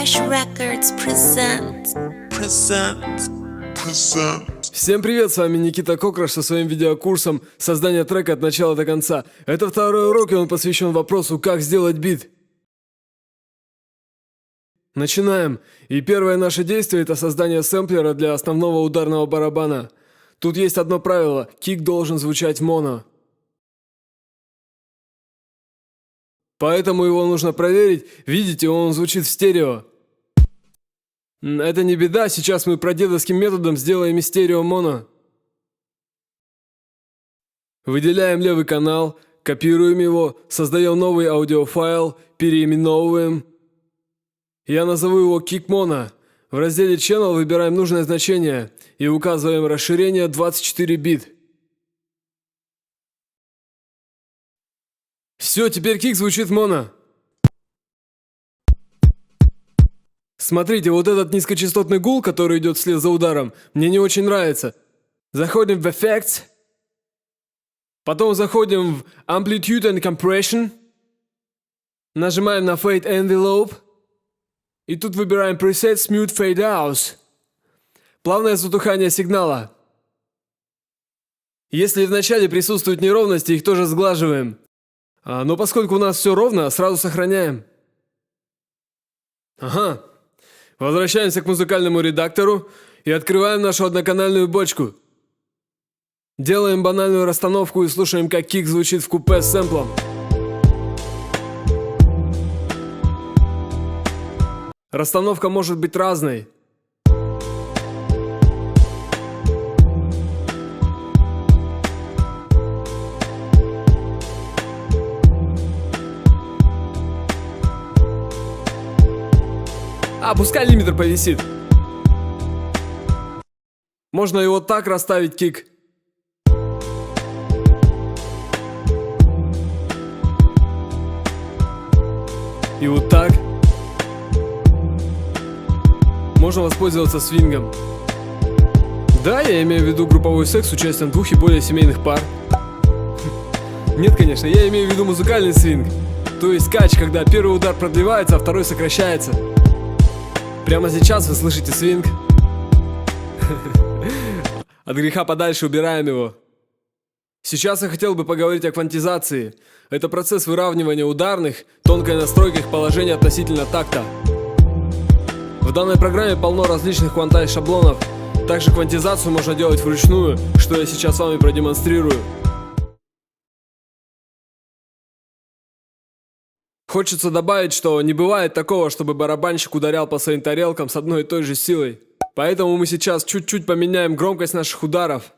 Fresh Records present. Всем привет, с вами Никита Кокраш со своим видеокурсом создания трека от начала до конца. Это второй урок, и он посвящен вопросу, как сделать бит. Начинаем. И первое наше действие — это создание сэмплера для основного ударного барабана. Тут есть одно правило — кик должен звучать моно. Поэтому его нужно проверить. Видите, он звучит в стерео. Это не беда, сейчас мы прадедовским методом сделаем из стерео моно. Выделяем левый канал, копируем его, создаем новый аудиофайл, переименовываем. Я назову его Kick Mono. В разделе Channel выбираем нужное значение и указываем расширение 24 бит. Все, теперь кик звучит моно. Смотрите, вот этот низкочастотный гул, который идет вслед за ударом, мне не очень нравится. Заходим в Effects. Потом заходим в Amplitude and Compression. Нажимаем на Fade Envelope. И тут выбираем Preset Smooth Fade Out. Плавное затухание сигнала. Если в начале присутствуют неровности, их тоже сглаживаем. Но поскольку у нас все ровно, сразу сохраняем. Ага. Возвращаемся к музыкальному редактору и открываем нашу одноканальную бочку. Делаем банальную расстановку и слушаем, как кик звучит в купе с сэмплом. Расстановка может быть разной. Пускай лимитер повисит. Можно и вот так расставить кик. И вот так. Можно воспользоваться свингом. Да, я имею в виду групповой секс с участием 2 и более семейных пар. Нет, конечно, я имею в виду музыкальный свинг. То есть кач, когда первый удар продлевается, а второй сокращается. Прямо сейчас вы слышите свинг. От греха подальше убираем его. Сейчас я хотел бы поговорить о квантизации. Это процесс выравнивания ударных, тонкой настройки их положения относительно такта. В данной программе полно различных квантайз-шаблонов. Также квантизацию можно делать вручную, что я сейчас с вами продемонстрирую. Хочется добавить, что не бывает такого, чтобы барабанщик ударял по своим тарелкам с одной и той же силой. Поэтому мы сейчас чуть-чуть поменяем громкость наших ударов.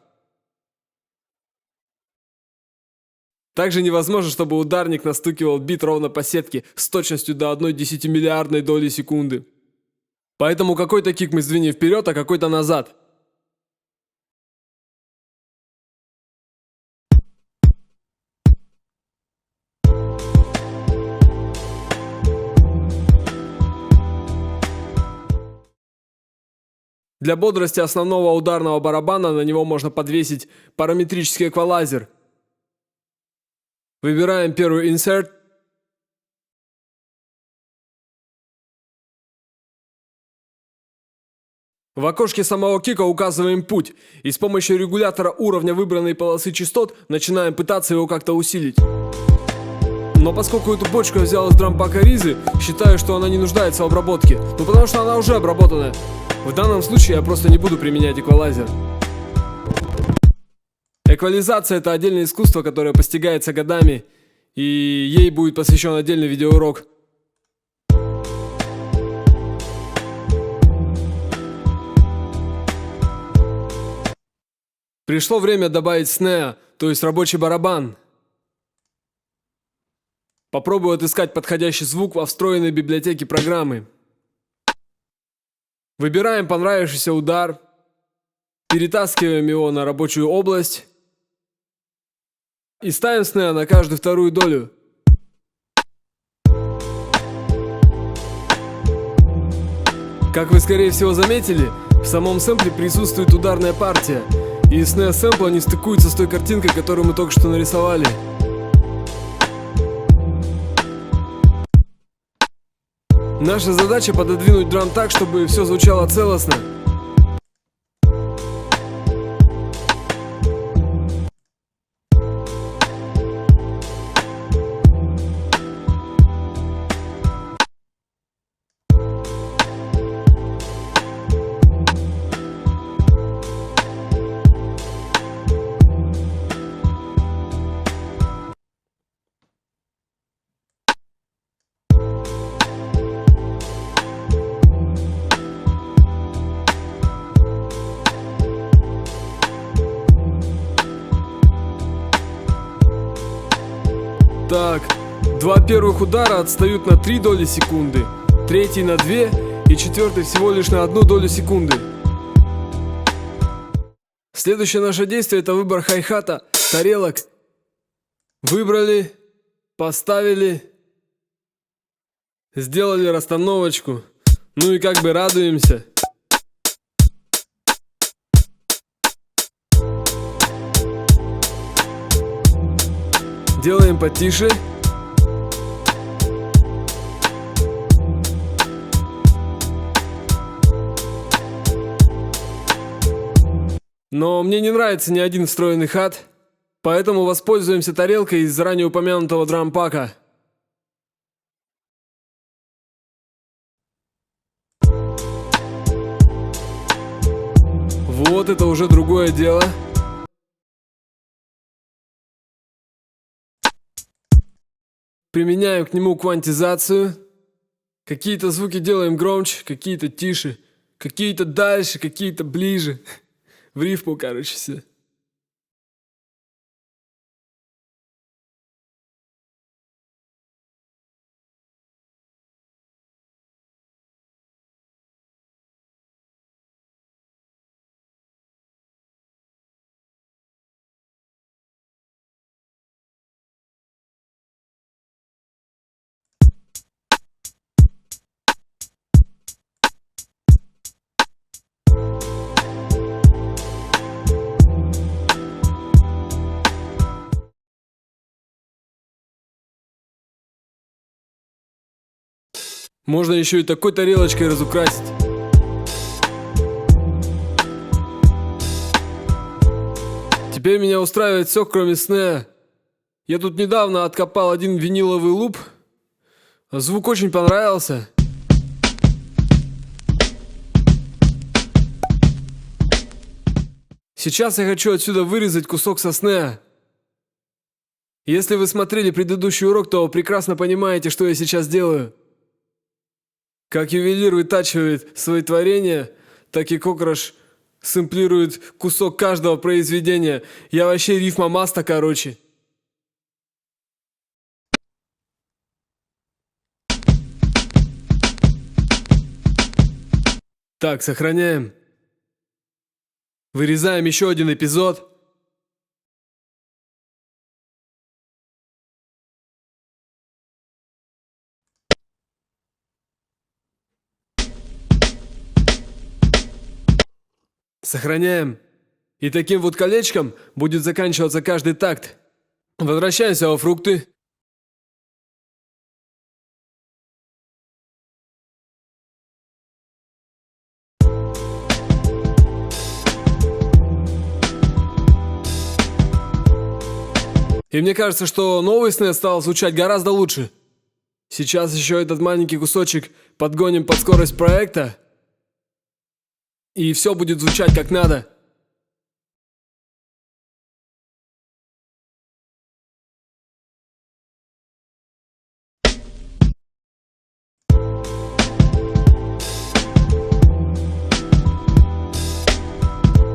Также невозможно, чтобы ударник настукивал бит ровно по сетке с точностью до 1/10 миллиардной доли секунды. Поэтому какой-то кик мы сдвинем вперед, а какой-то назад. Для бодрости основного ударного барабана на него можно подвесить параметрический эквалайзер. Выбираем первый Insert. В окошке самого кика указываем путь, и с помощью регулятора уровня выбранной полосы частот начинаем пытаться его как-то усилить. Но поскольку эту бочку я взял из дрампака Ризы, считаю, что она не нуждается в обработке. Потому что она уже обработана. В данном случае я просто не буду применять эквалайзер. Эквализация — это отдельное искусство, которое постигается годами, и ей будет посвящен отдельный видеоурок. Пришло время добавить снеа, то есть рабочий барабан. Попробую отыскать подходящий звук во встроенной библиотеке программы. Выбираем понравившийся удар, перетаскиваем его на рабочую область и ставим снеа на каждую вторую долю. Как вы скорее всего заметили, в самом сэмпле присутствует ударная партия, и снеа сэмпла не стыкуется с той картинкой, которую мы только что нарисовали. Наша задача пододвинуть драм так, чтобы все звучало целостно. Так, два первых удара отстают на 3 доли секунды, третий на 2 и четвертый всего лишь на 1 долю секунды. Следующее наше действие — это выбор хай-хата, тарелок. Выбрали, поставили, сделали расстановочку, ну и как бы радуемся. Делаем потише. Но мне не нравится ни один встроенный хат, поэтому воспользуемся тарелкой из ранее упомянутого дрампака. Вот это уже другое дело. Применяем к нему квантизацию. Какие-то звуки делаем громче, какие-то тише, какие-то дальше, какие-то ближе. В рифму, короче, все. Можно еще и такой тарелочкой разукрасить. Теперь меня устраивает все, кроме снэя. Я тут недавно откопал один виниловый луп. Звук очень понравился. Сейчас я хочу отсюда вырезать кусок со снэя. Если вы смотрели предыдущий урок, то прекрасно понимаете, что я сейчас делаю. Как ювелир вытачивает свои творения, так и Кокраш сэмплирует кусок каждого произведения. Я вообще рифма-маста, короче. Так, сохраняем. Вырезаем еще один эпизод. Сохраняем. И таким вот колечком будет заканчиваться каждый такт. Возвращаемся во фрукты. И мне кажется, что новый снэт стал звучать гораздо лучше. Сейчас еще этот маленький кусочек подгоним под скорость проекта. И все будет звучать как надо.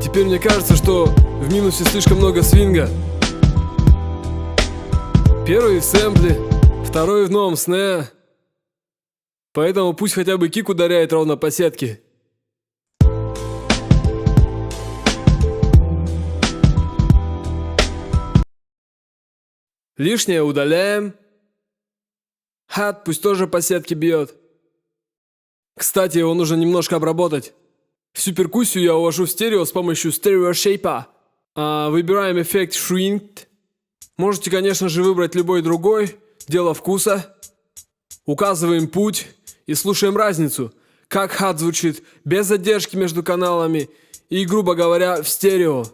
Теперь мне кажется, что в минусе слишком много свинга. Первый в сэмпле, второй в новом снэе. Поэтому пусть хотя бы кик ударяет ровно по сетке. Лишнее удаляем. Хат пусть тоже по сетке бьет. Кстати, его нужно немножко обработать. Всю перкуссию я увожу в стерео с помощью стереошейпа. Выбираем эффект Shrinked. Можете, конечно же, выбрать любой другой. Дело вкуса. Указываем путь и слушаем разницу. Как хат звучит без задержки между каналами и, грубо говоря, в стерео.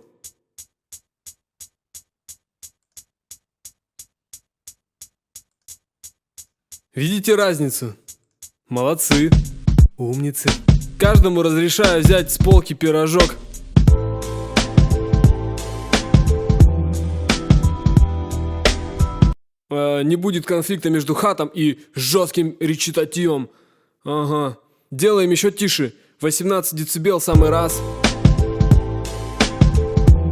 Видите разницу? Молодцы. Умницы. Каждому разрешаю взять с полки пирожок. Не будет конфликта между хатом и жестким речитативом. Ага. Делаем еще тише. 18 дБ самый раз.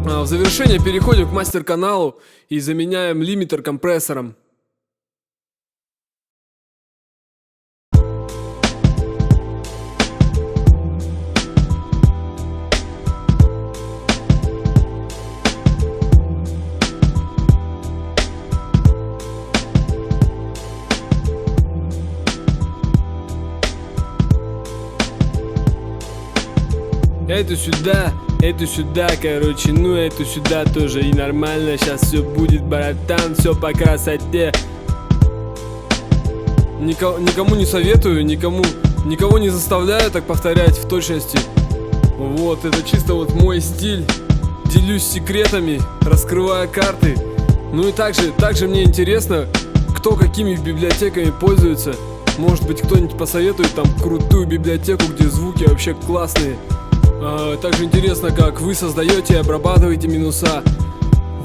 В завершение переходим к мастер-каналу и заменяем лимитер компрессором. Эту сюда, короче, ну эту сюда тоже и нормально. Сейчас все будет, братан, все по красоте. Никому не советую, никого не заставляю так повторять в точности. Вот, это чисто вот мой стиль. Делюсь секретами, раскрываю карты. Ну и также мне интересно, кто какими библиотеками пользуется. Может быть, кто-нибудь посоветует там крутую библиотеку, где звуки вообще классные. Также интересно, как вы создаете и обрабатываете минуса.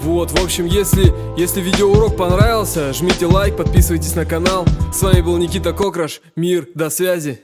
Вот, в общем, если видеоурок понравился, жмите лайк, подписывайтесь на канал. С вами был Никита Кокраш. Мир, до связи.